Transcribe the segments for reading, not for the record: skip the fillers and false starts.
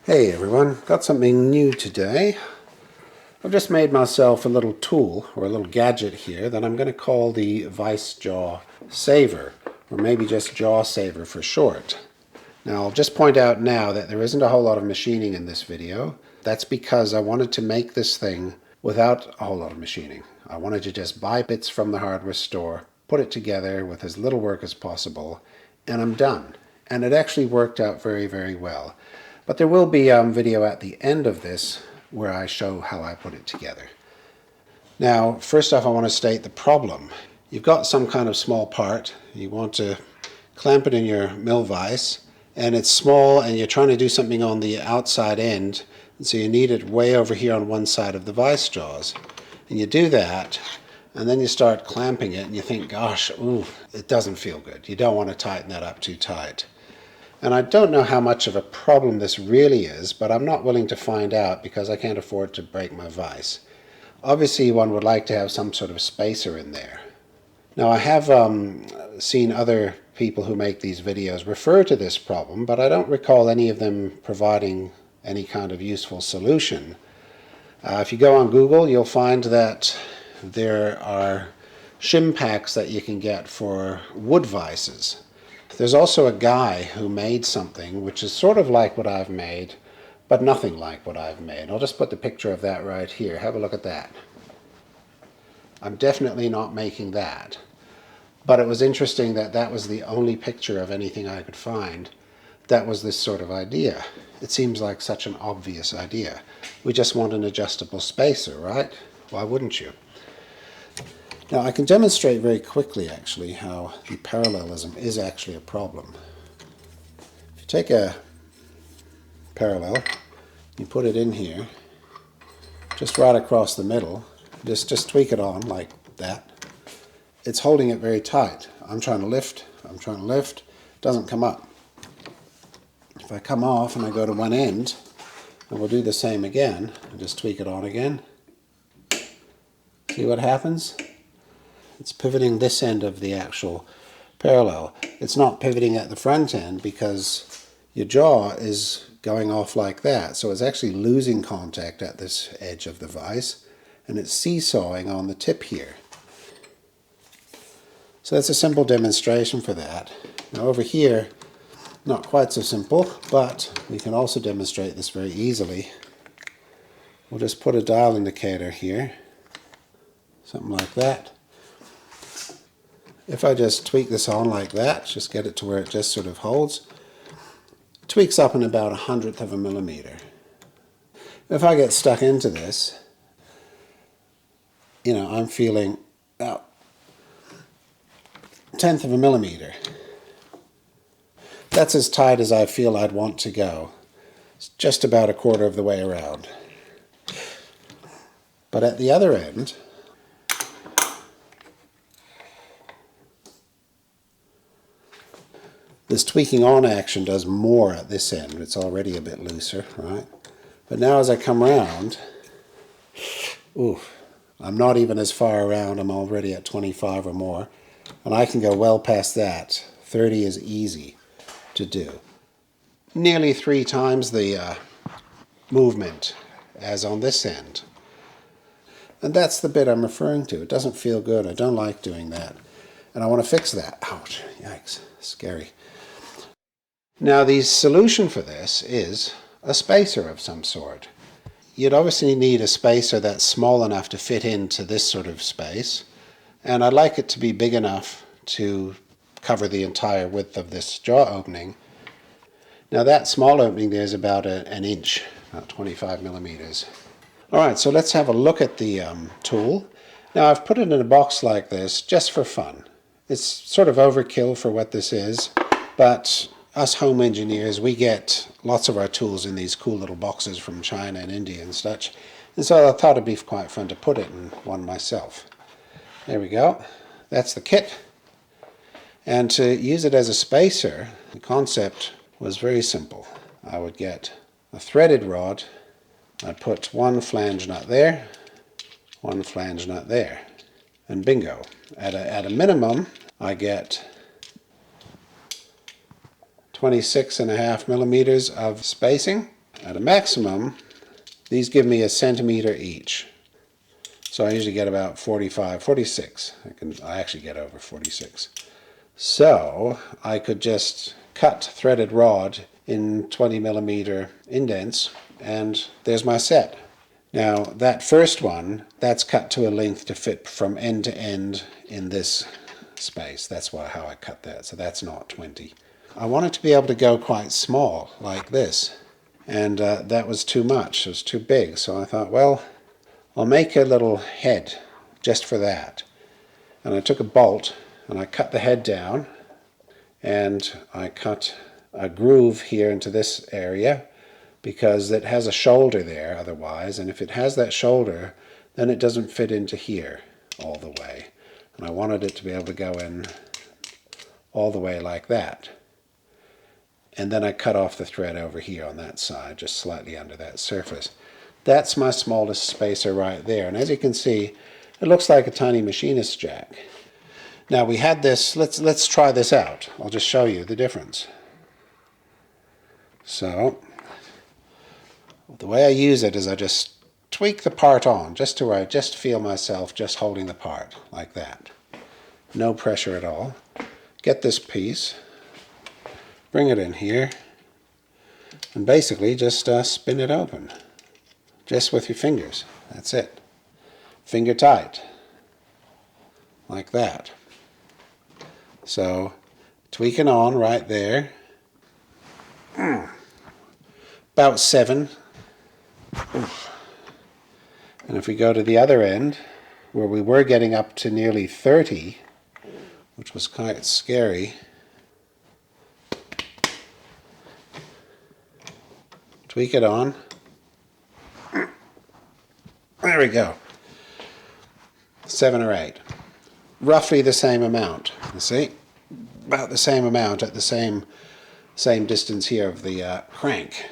Hey everyone, got something new today. I've just made myself a little tool or a little gadget here that I'm going to call the Vise Jaw Saver, or maybe just Jaw Saver for short. Now I'll just point out now that there isn't a whole lot of machining in this video. That's because I wanted to make this thing without a whole lot of machining. I wanted to just buy bits from the hardware store, put it together with as little work as possible, and I'm done. And it actually worked out very, very well. But there will be a video at the end of this where I show how I put it together. Now, first off, I want to state the problem. You've got some kind of small part. You want to clamp it in your mill vise, and it's small, and you're trying to do something on the outside end, and so you need it way over here on one side of the vise jaws. And you do that, and then you start clamping it, and you think, gosh, ooh, it doesn't feel good. You don't want to tighten that up too tight. And I don't know how much of a problem this really is, but I'm not willing to find out because I can't afford to break my vise. Obviously, one would like to have some sort of spacer in there. Now, I have seen other people who make these videos refer to this problem, but I don't recall any of them providing any kind of useful solution. If you go on Google, you'll find that there are shim packs that you can get for wood vises. There's also a guy who made something which is sort of like what I've made, but nothing like what I've made. I'll just put the picture of that right here. Have a look at that. I'm definitely not making that. But it was interesting that that was the only picture of anything I could find that was this sort of idea. It seems like such an obvious idea. We just want an adjustable spacer, right? Why wouldn't you? Now I can demonstrate very quickly actually how the parallelism is actually a problem. If you take a parallel, you put it in here, just right across the middle, just tweak it on like that. It's holding it very tight. I'm trying to lift, it doesn't come up. If I come off and I go to one end, and we'll do the same again, and just tweak it on again, see what happens? It's pivoting this end of the actual parallel. It's not pivoting at the front end because your jaw is going off like that. So it's actually losing contact at this edge of the vise, and it's seesawing on the tip here. So that's a simple demonstration for that. Now over here, not quite so simple, but we can also demonstrate this very easily. We'll just put a dial indicator here, something like that. If I just tweak this on like that, just get it to where it just sort of holds, it tweaks up in about 1/100th of a millimeter. If I get stuck into this, I'm feeling about 1/10th of a millimeter. That's as tight as I feel I'd want to go. It's just about 1/4 of the way around. But at the other end, this tweaking on action does more at this end. It's already a bit looser, right? But now as I come around, I'm not even as far around. I'm already at 25 or more. And I can go well past that. 30 is easy to do. Nearly 3 times the movement as on this end. And that's the bit I'm referring to. It doesn't feel good. I don't like doing that. And I want to fix that. Ouch, yikes, scary. Now the solution for this is a spacer of some sort. You'd obviously need a spacer that's small enough to fit into this sort of space, and I'd like it to be big enough to cover the entire width of this jaw opening. Now that small opening there is about an inch, about 25 millimeters. Alright, so let's have a look at the tool. Now I've put it in a box like this just for fun. It's sort of overkill for what this is, but us home engineers, we get lots of our tools in these cool little boxes from China and India and such. And so I thought it'd be quite fun to put it in one myself. There we go. That's the kit. And to use it as a spacer, the concept was very simple. I would get a threaded rod. I'd put one flange nut there, one flange nut there, and bingo. At a minimum, I get 26.5 millimeters of spacing, at a maximum, these give me a centimeter each. So I usually get about 45, 46. I actually get over 46. So I could just cut threaded rod in 20 millimeter indents, and there's my set. Now that first one, that's cut to a length to fit from end to end in this space. That's how I cut that, so that's not 20. I wanted to be able to go quite small, like this, and that was too much. It was too big, so I thought, well, I'll make a little head just for that. And I took a bolt and I cut the head down, and I cut a groove here into this area because it has a shoulder there otherwise, and if it has that shoulder, then it doesn't fit into here all the way. And I wanted it to be able to go in all the way like that. And then I cut off the thread over here on that side, just slightly under that surface. That's my smallest spacer right there. And as you can see, it looks like a tiny machinist jack. Now we had this, let's try this out. I'll just show you the difference. So, the way I use it is I just tweak the part on, just to where I just feel myself just holding the part, like that. No pressure at all. Get this piece, bring it in here, and basically just spin it open. Just with your fingers. That's it. Finger tight. Like that. So, tweaking on right there. About 7. Oof. And if we go to the other end, where we were getting up to nearly 30, which was quite scary, tweak it on. There we go. 7 or 8. Roughly the same amount, you see? About the same amount at the same distance here of the crank.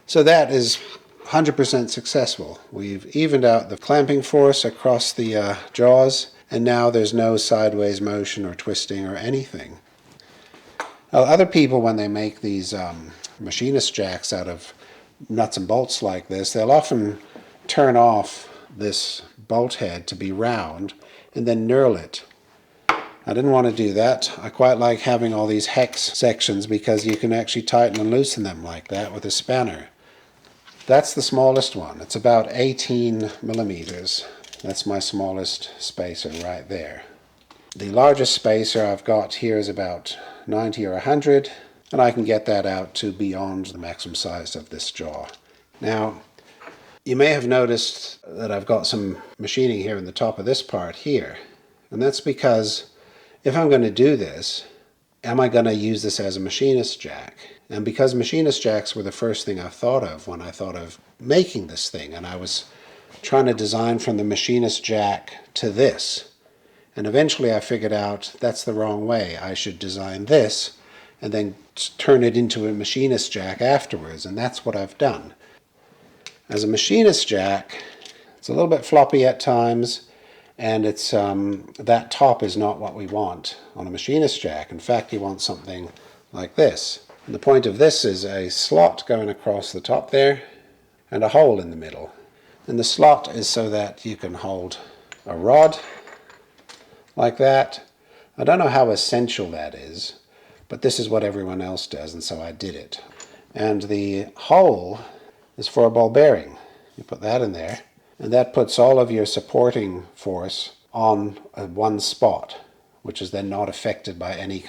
So that is 100% successful. We've evened out the clamping force across the jaws, and now there's no sideways motion or twisting or anything. Now, other people, when they make these machinist jacks out of nuts and bolts like this, they'll often turn off this bolt head to be round and then knurl it. I didn't want to do that. I quite like having all these hex sections because you can actually tighten and loosen them like that with a spanner. That's the smallest one. It's about 18 millimeters. That's my smallest spacer right there. The largest spacer I've got here is about 90 or 100, and I can get that out to beyond the maximum size of this jaw. Now, you may have noticed that I've got some machining here in the top of this part here, and that's because if I'm going to do this, am I going to use this as a machinist jack? And because machinist jacks were the first thing I thought of when I thought of making this thing, and I was trying to design from the machinist jack to this. And eventually I figured out that's the wrong way. I should design this and then turn it into a machinist jack afterwards, and that's what I've done. As a machinist jack, it's a little bit floppy at times, and it's that top is not what we want on a machinist jack. In fact, you want something like this. And the point of this is a slot going across the top there and a hole in the middle. And the slot is so that you can hold a rod like that. I don't know how essential that is, but this is what everyone else does, and so I did it. And the hole is for a ball bearing. You put that in there, and that puts all of your supporting force on one spot, which is then not affected by any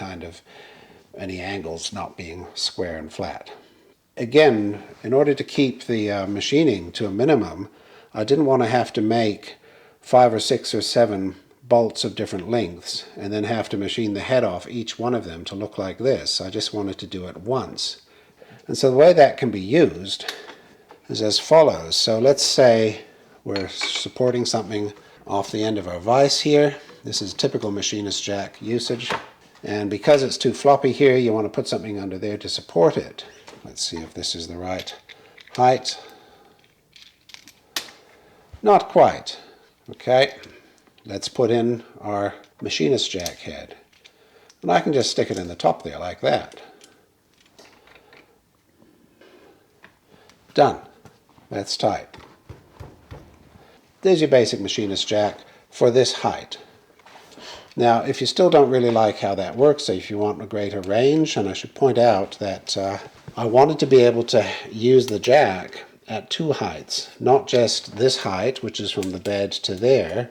angles not being square and flat. Again, in order to keep the machining to a minimum, I didn't want to have to make 5 or 6 or 7 bolts of different lengths and then have to machine the head off each one of them to look like this. I just wanted to do it once. And so the way that can be used is as follows. So let's say we're supporting something off the end of our vise here. This is typical machinist jack usage. And because it's too floppy here, you want to put something under there to support it. Let's see if this is the right height. Not quite. Okay, let's put in our machinist jack head. And I can just stick it in the top there like that. Done. That's tight. There's your basic machinist jack for this height. Now, if you still don't really like how that works, so if you want a greater range, and I should point out that I wanted to be able to use the jack at two heights, not just this height, which is from the bed to there.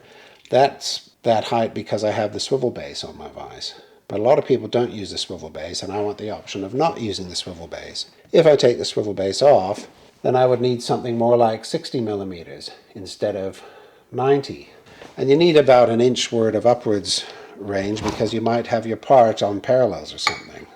That's that height because I have the swivel base on my Vise. But a lot of people don't use the swivel base, and I want the option of not using the swivel base. If I take the swivel base off, then I would need something more like 60 millimeters instead of 90. And you need about an inch worth of upwards range because you might have your part on parallels or something.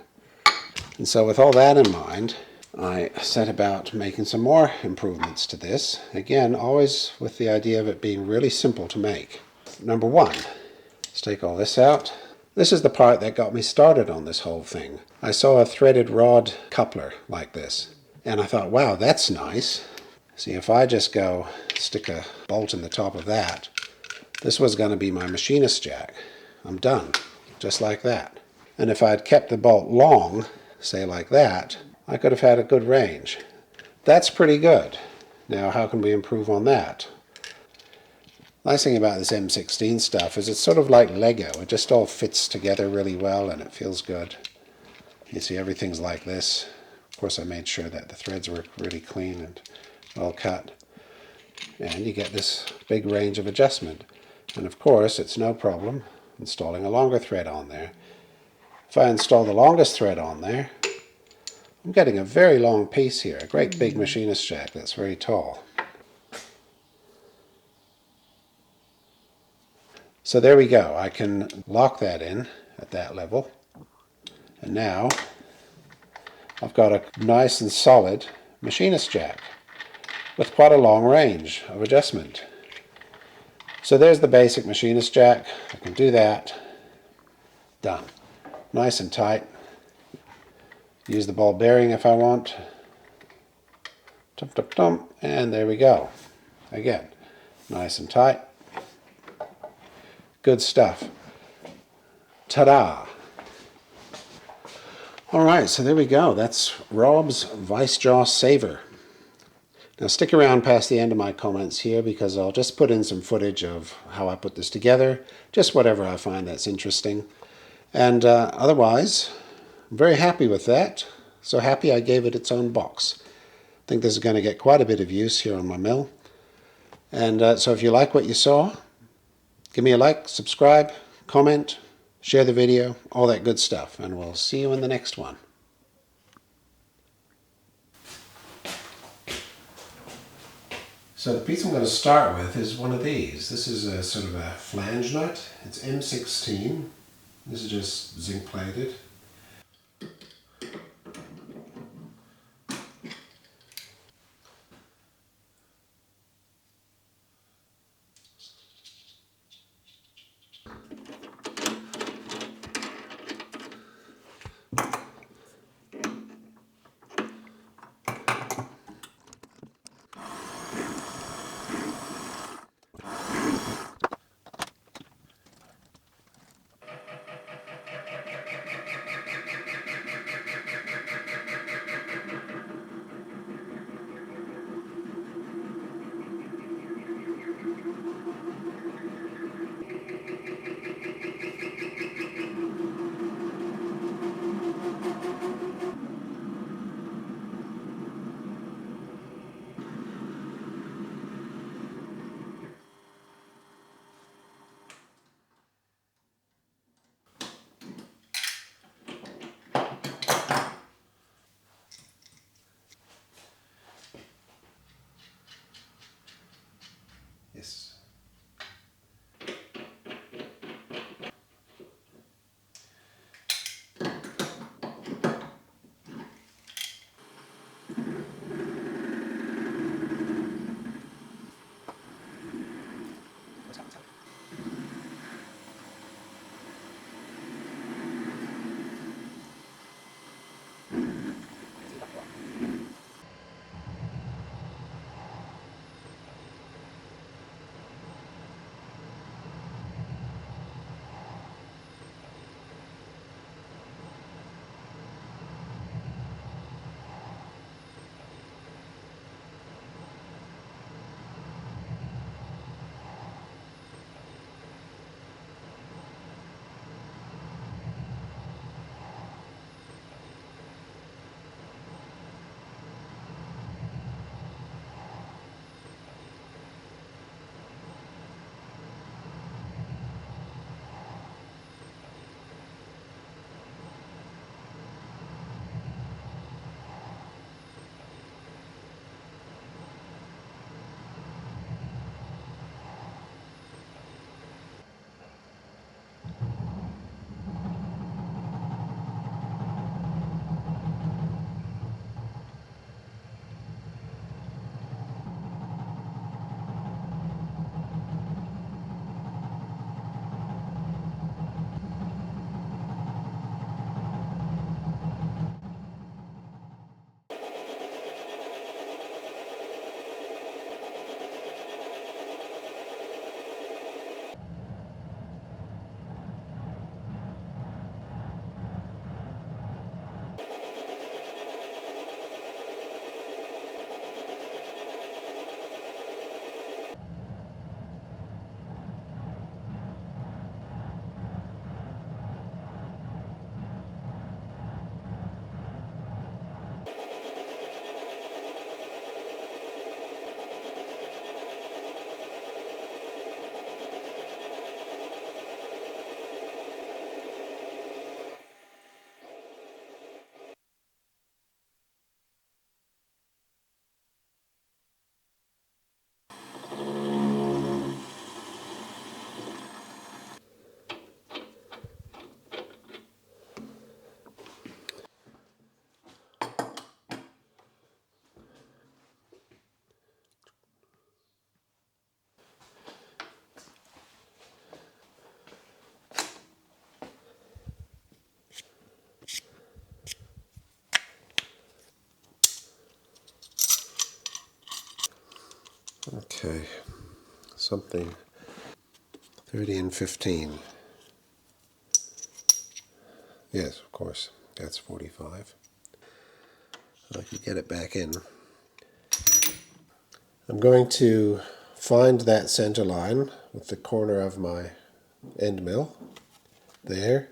And so with all that in mind, I set about making some more improvements to this. Again, always with the idea of it being really simple to make. Number one, let's take all this out. This is the part that got me started on this whole thing. I saw a threaded rod coupler like this, and I thought, wow, that's nice. See, if I just go stick a bolt in the top of that, this was going to be my machinist jack. I'm done, just like that. And if I had kept the bolt long, say like that, I could have had a good range. That's pretty good. Now, how can we improve on that? Nice thing about this M16 stuff is it's sort of like Lego. It just all fits together really well and it feels good. You see, everything's like this. Of course, I made sure that the threads were really clean and well cut. And you get this big range of adjustment. And of course, it's no problem installing a longer thread on there. If I install the longest thread on there, I'm getting a very long piece here, a great big machinist jack that's very tall. So there we go. I can lock that in at that level. And now I've got a nice and solid machinist jack with quite a long range of adjustment. So there's the basic machinist jack. I can do that. Done. Nice and tight. Use the ball bearing if I want. Tump, tump, tump. And there we go. Again, nice and tight. Good stuff. Ta-da! Alright, so there we go. That's Rob's Vise Jaw Saver. Now stick around past the end of my comments here because I'll just put in some footage of how I put this together. Just whatever I find that's interesting. And otherwise, I'm very happy with that. So happy I gave it its own box. I think this is going to get quite a bit of use here on my mill. And so if you like what you saw, give me a like, subscribe, comment, share the video, all that good stuff. And we'll see you in the next one. So the piece I'm going to start with is one of these. This is a sort of a flange nut. It's M16. This is just zinc plated. Okay, something 30 and 15. Yes, of course, that's 45. I can get it back in. I'm going to find that center line with the corner of my end mill there.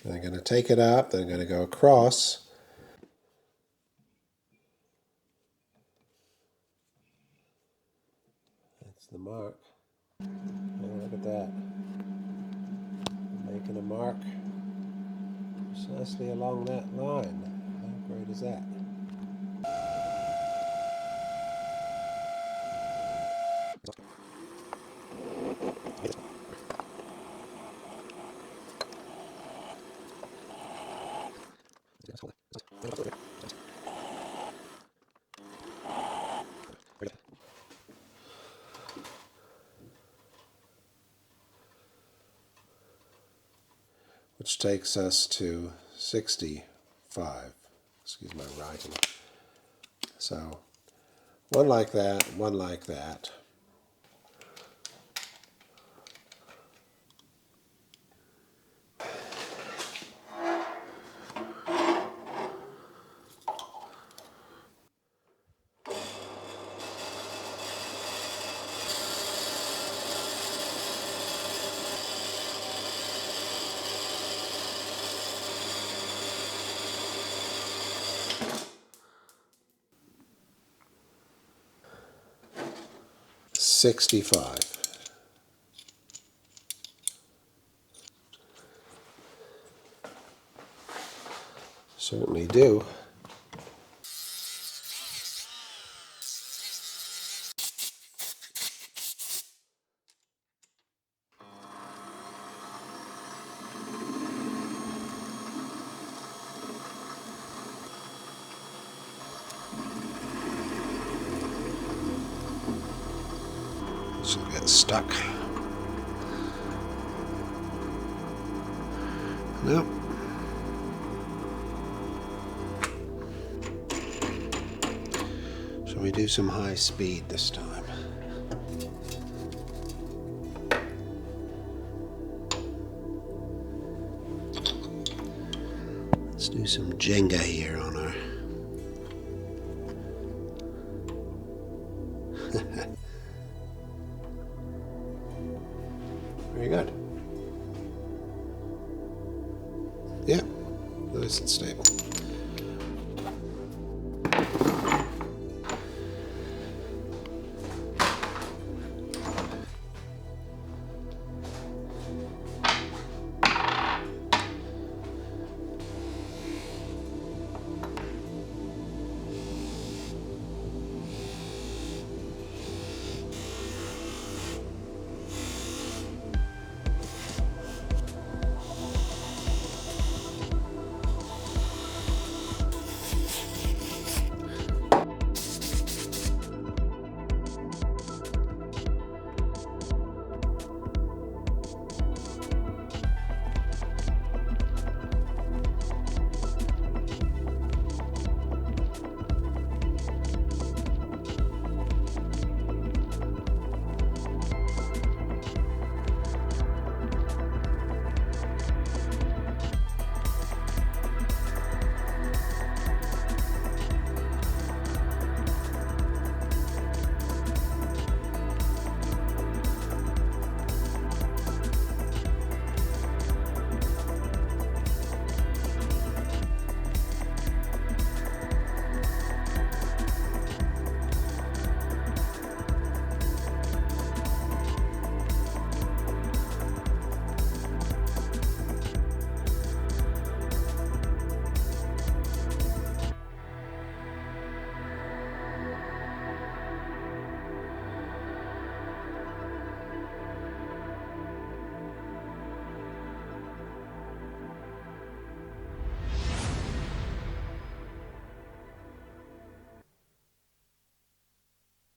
And I'm going to take it up, then I'm going to go across. That's the mark. Oh, look at that. I'm making a mark precisely along that line. How great is that? Which takes us to 65. Excuse my writing. So, one like that, one like that. $65. Certainly do. Should get stuck. Nope. Shall we do some high speed this time? Let's do some Jenga here on our... Very good. Yeah, nice and stable.